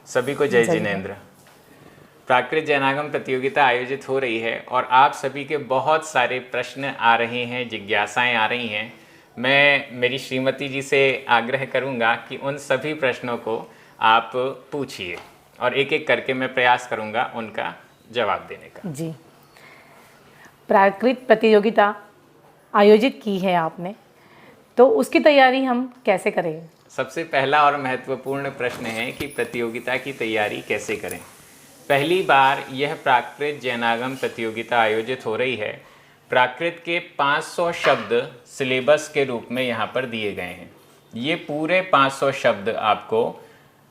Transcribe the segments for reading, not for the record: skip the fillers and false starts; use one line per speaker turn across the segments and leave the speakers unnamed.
सभी को जय जिनेंद्र। प्राकृत जैनागम प्रतियोगिता आयोजित हो रही है और आप सभी के बहुत सारे प्रश्न आ रहे हैं, जिज्ञासाएं आ रही हैं। मैं मेरी श्रीमती जी से आग्रह करूंगा कि उन सभी प्रश्नों को आप पूछिए और एक एक करके मैं प्रयास करूंगा उनका जवाब देने का।
जी, प्राकृत प्रतियोगिता आयोजित की है आपने, तो उसकी तैयारी हम कैसे करें?
सबसे पहला और महत्वपूर्ण प्रश्न है कि प्रतियोगिता की तैयारी कैसे करें। पहली बार यह प्राकृत जैनागम प्रतियोगिता आयोजित हो रही है। प्राकृत के 500 शब्द सिलेबस के रूप में यहाँ पर दिए गए हैं। ये पूरे 500 शब्द आपको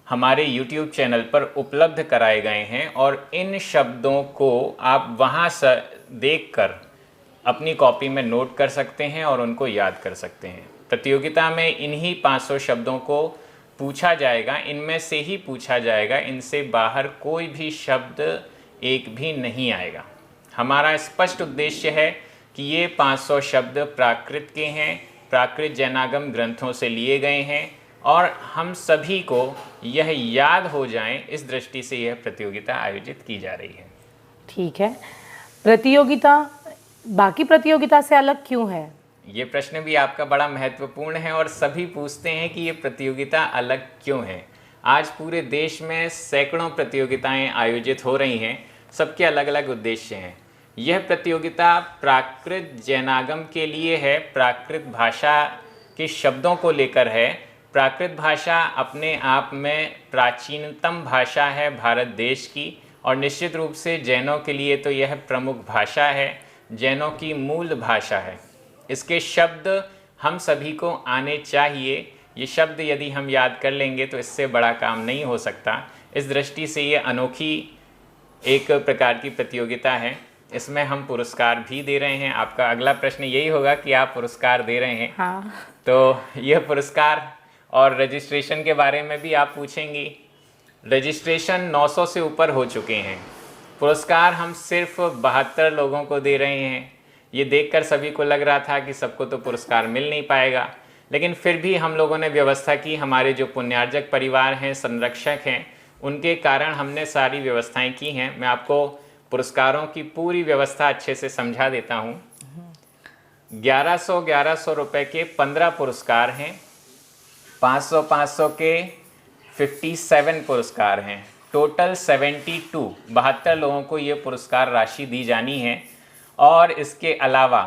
हमारे YouTube चैनल पर उपलब्ध कराए गए हैं और इन शब्दों को आप वहाँ से देखकर अपनी कॉपी में नोट कर सकते हैं और उनको याद कर सकते हैं। प्रतियोगिता में इन्हीं 500 शब्दों को पूछा जाएगा, इनमें से ही पूछा जाएगा, इनसे बाहर कोई भी शब्द एक भी नहीं आएगा। हमारा स्पष्ट उद्देश्य है कि ये 500 शब्द प्राकृत के हैं, प्राकृत जैनागम ग्रंथों से लिए गए हैं और हम सभी को यह याद हो जाएं, इस दृष्टि से यह प्रतियोगिता आयोजित की जा रही है।
ठीक है, प्रतियोगिता बाकी प्रतियोगिता से अलग क्यों है?
ये प्रश्न भी आपका बड़ा महत्वपूर्ण है और सभी पूछते हैं कि ये प्रतियोगिता अलग क्यों है। आज पूरे देश में सैकड़ों प्रतियोगिताएं आयोजित हो रही हैं, सबके अलग अलग उद्देश्य हैं। यह प्रतियोगिता प्राकृत जैनागम के लिए है, प्राकृत भाषा के शब्दों को लेकर है। प्राकृत भाषा अपने आप में प्राचीनतम भाषा है भारत देश की और निश्चित रूप से जैनों के लिए तो यह प्रमुख भाषा है, जैनों की मूल भाषा है। इसके शब्द हम सभी को आने चाहिए। ये शब्द यदि हम याद कर लेंगे तो इससे बड़ा काम नहीं हो सकता। इस दृष्टि से ये अनोखी एक प्रकार की प्रतियोगिता है। इसमें हम पुरस्कार भी दे रहे हैं। आपका अगला प्रश्न यही होगा कि आप पुरस्कार दे रहे हैं।
हाँ।
तो यह पुरस्कार और रजिस्ट्रेशन के बारे में भी आप पूछेंगी। रजिस्ट्रेशन 900 से ऊपर हो चुके हैं। पुरस्कार हम सिर्फ 72 लोगों को दे रहे हैं। ये देखकर सभी को लग रहा था कि सबको तो पुरस्कार मिल नहीं पाएगा, लेकिन फिर भी हम लोगों ने व्यवस्था की। हमारे जो पुण्यार्जक परिवार हैं, संरक्षक हैं, उनके कारण हमने सारी व्यवस्थाएं की हैं। मैं आपको पुरस्कारों की पूरी व्यवस्था अच्छे से समझा देता हूँ। 1100 रुपये के 15 पुरस्कार हैं, 500 के 57 पुरस्कार हैं। टोटल 72 लोगों को ये पुरस्कार राशि दी जानी है। और इसके अलावा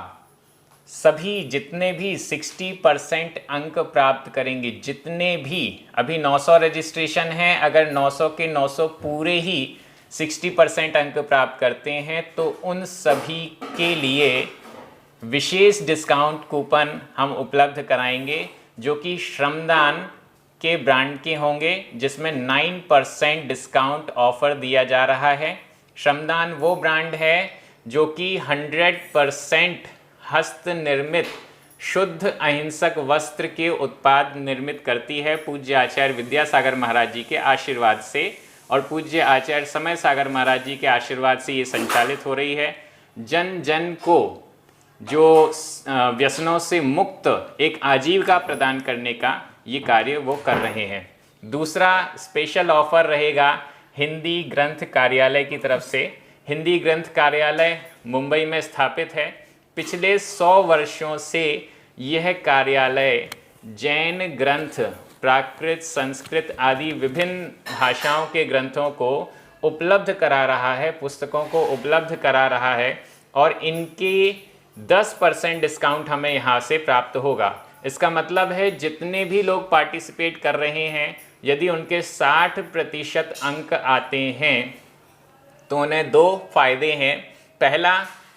सभी जितने भी 60% अंक प्राप्त करेंगे, जितने भी अभी 900 रजिस्ट्रेशन हैं, अगर 900 के 900 पूरे ही 60% अंक प्राप्त करते हैं तो उन सभी के लिए विशेष डिस्काउंट कूपन हम उपलब्ध कराएंगे, जो कि श्रमदान के ब्रांड के होंगे, जिसमें 9% डिस्काउंट ऑफर दिया जा रहा है। श्रमदान वो ब्रांड है जो कि 100% हस्त निर्मित शुद्ध अहिंसक वस्त्र के उत्पाद निर्मित करती है, पूज्य आचार्य विद्यासागर महाराज जी के आशीर्वाद से और पूज्य आचार्य समय सागर महाराज जी के आशीर्वाद से ये संचालित हो रही है। जन जन को जो व्यसनों से मुक्त एक आजीविका प्रदान करने का ये कार्य वो कर रहे हैं। दूसरा स्पेशल ऑफर रहेगा हिंदी ग्रंथ कार्यालय की तरफ से। हिंदी ग्रंथ कार्यालय मुंबई में स्थापित है। पिछले 100 वर्षों से यह कार्यालय जैन ग्रंथ, प्राकृत, संस्कृत आदि विभिन्न भाषाओं के ग्रंथों को उपलब्ध करा रहा है, पुस्तकों को उपलब्ध करा रहा है और इनके 10% डिस्काउंट हमें यहाँ से प्राप्त होगा। इसका मतलब है जितने भी लोग पार्टिसिपेट कर रहे हैं, यदि उनके 60% अंक आते हैं तो उन्हें 2 फायदे हैं। पहला,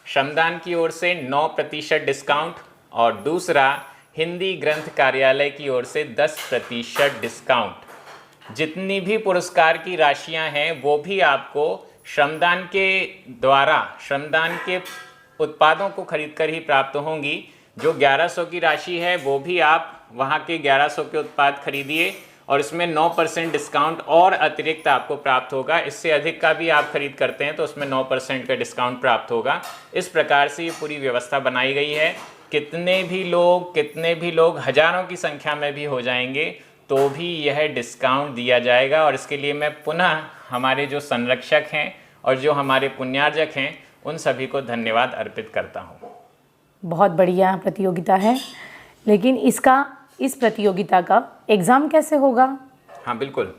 श्रमदान की ओर से 9% डिस्काउंट और दूसरा, हिंदी ग्रंथ कार्यालय की ओर से 10% डिस्काउंट। जितनी भी पुरस्कार की राशियां हैं वो भी आपको श्रमदान के द्वारा, श्रमदान के उत्पादों को खरीदकर ही प्राप्त होंगी। जो 1100 की राशि है वो भी आप वहाँ के 1100 के उत्पाद खरीदिए और इसमें 9% डिस्काउंट और अतिरिक्त आपको प्राप्त होगा। इससे अधिक का भी आप खरीद करते हैं तो उसमें 9% का डिस्काउंट प्राप्त होगा। इस प्रकार से ये पूरी व्यवस्था बनाई गई है। कितने भी लोग हजारों की संख्या में भी हो जाएंगे तो भी यह डिस्काउंट दिया जाएगा। और इसके लिए मैं पुनः हमारे जो संरक्षक हैं और जो हमारे पुण्यार्जक हैं उन सभी को धन्यवाद अर्पित करता हूँ।
बहुत बढ़िया प्रतियोगिता है, लेकिन इस प्रतियोगिता का एग्ज़ाम कैसे होगा?
हाँ बिल्कुल,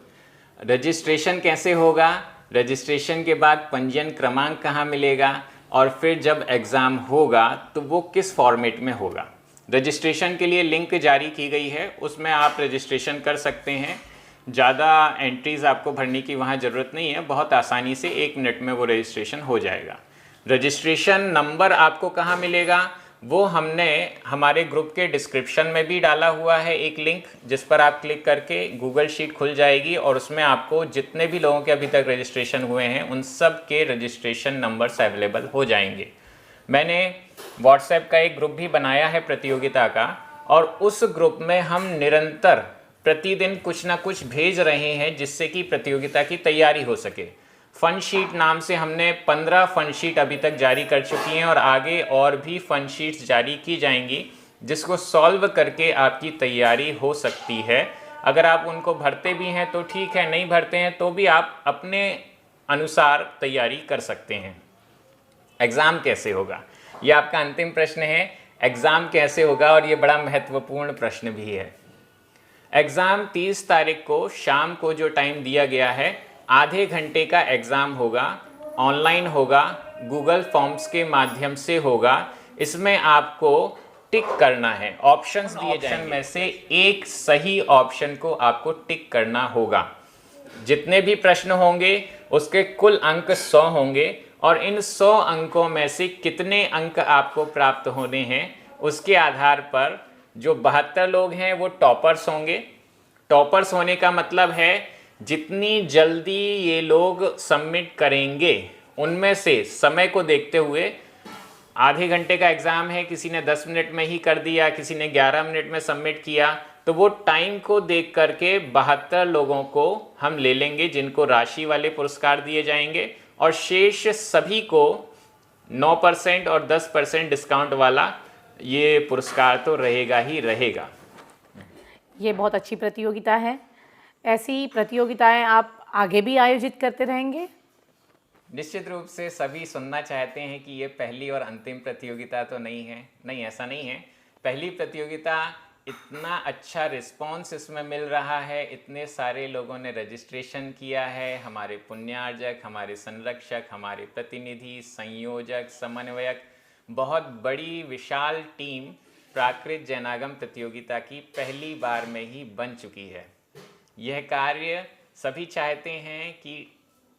रजिस्ट्रेशन कैसे होगा, रजिस्ट्रेशन के बाद पंजीयन क्रमांक कहाँ मिलेगा, और फिर जब एग्ज़ाम होगा तो वो किस फॉर्मेट में होगा। रजिस्ट्रेशन के लिए लिंक जारी की गई है, उसमें आप रजिस्ट्रेशन कर सकते हैं। ज़्यादा एंट्रीज़ आपको भरने की वहाँ ज़रूरत नहीं है, बहुत आसानी से 1 मिनट में वो रजिस्ट्रेशन हो जाएगा। रजिस्ट्रेशन नंबर आपको कहाँ मिलेगा, वो हमने हमारे ग्रुप के डिस्क्रिप्शन में भी डाला हुआ है एक लिंक, जिस पर आप क्लिक करके गूगल शीट खुल जाएगी और उसमें आपको जितने भी लोगों के अभी तक रजिस्ट्रेशन हुए हैं उन सब के रजिस्ट्रेशन नंबर्स अवेलेबल हो जाएंगे। मैंने व्हाट्सएप का एक ग्रुप भी बनाया है प्रतियोगिता का, और उस ग्रुप में हम निरंतर प्रतिदिन कुछ ना कुछ भेज रहे हैं जिससे कि प्रतियोगिता की तैयारी हो सके। फन शीट नाम से हमने 15 फन शीट अभी तक जारी कर चुकी हैं और आगे और भी फन शीट्स जारी की जाएंगी, जिसको सॉल्व करके आपकी तैयारी हो सकती है। अगर आप उनको भरते भी हैं तो ठीक है, नहीं भरते हैं तो भी आप अपने अनुसार तैयारी कर सकते हैं। एग्ज़ाम कैसे होगा, ये आपका अंतिम प्रश्न है। एग्ज़ाम कैसे होगा, और ये बड़ा महत्वपूर्ण प्रश्न भी है। एग्ज़ाम 30 तारीख को शाम को जो टाइम दिया गया है, आधे घंटे का एग्ज़ाम होगा, ऑनलाइन होगा, गूगल फॉर्म्स के माध्यम से होगा। इसमें आपको टिक करना है, ऑप्शंस दिए जाएंगे, में से एक सही ऑप्शन को आपको टिक करना होगा। जितने भी प्रश्न होंगे उसके कुल अंक 100 होंगे, और इन 100 अंकों में से कितने अंक आपको प्राप्त होने हैं उसके आधार पर जो 72 लोग हैं वो टॉपर्स होंगे। टॉपर्स होने का मतलब है जितनी जल्दी ये लोग सबमिट करेंगे, उनमें से समय को देखते हुए, आधे घंटे का एग्ज़ाम है, किसी ने 10 मिनट में ही कर दिया, किसी ने 11 मिनट में सबमिट किया, तो वो टाइम को देख करके 72 लोगों को हम ले लेंगे जिनको राशि वाले पुरस्कार दिए जाएंगे, और शेष सभी को 9% और 10% डिस्काउंट वाला ये पुरस्कार तो रहेगा ही रहेगा।
ये बहुत अच्छी प्रतियोगिता है। ऐसी प्रतियोगिताएं आप आगे भी आयोजित करते रहेंगे?
निश्चित रूप से सभी सुनना चाहते हैं कि ये पहली और अंतिम प्रतियोगिता तो नहीं है। नहीं, ऐसा नहीं है। पहली प्रतियोगिता, इतना अच्छा रिस्पांस इसमें मिल रहा है, इतने सारे लोगों ने रजिस्ट्रेशन किया है, हमारे पुण्यार्जक, हमारे संरक्षक, हमारे प्रतिनिधि, संयोजक, समन्वयक, बहुत बड़ी विशाल टीम प्राकृत जैनागम प्रतियोगिता की पहली बार में ही बन चुकी है। यह कार्य सभी चाहते हैं कि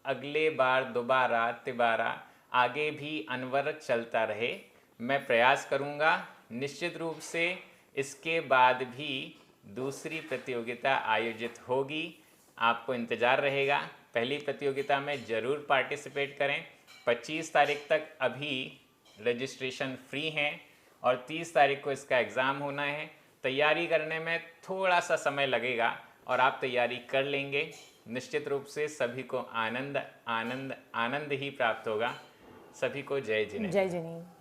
अगले बार दोबारा तिबारा आगे भी अनवरत चलता रहे। मैं प्रयास करूंगा, निश्चित रूप से इसके बाद भी दूसरी प्रतियोगिता आयोजित होगी, आपको इंतज़ार रहेगा। पहली प्रतियोगिता में ज़रूर पार्टिसिपेट करें। 25 तारीख तक अभी रजिस्ट्रेशन फ्री हैं और 30 तारीख को इसका एग्ज़ाम होना है। तैयारी करने में थोड़ा सा समय लगेगा और आप तैयारी कर लेंगे, निश्चित रूप से सभी को आनंद आनंद आनंद ही प्राप्त होगा। सभी को जय जिनेन्द्र।
जय जिनेन्द्र।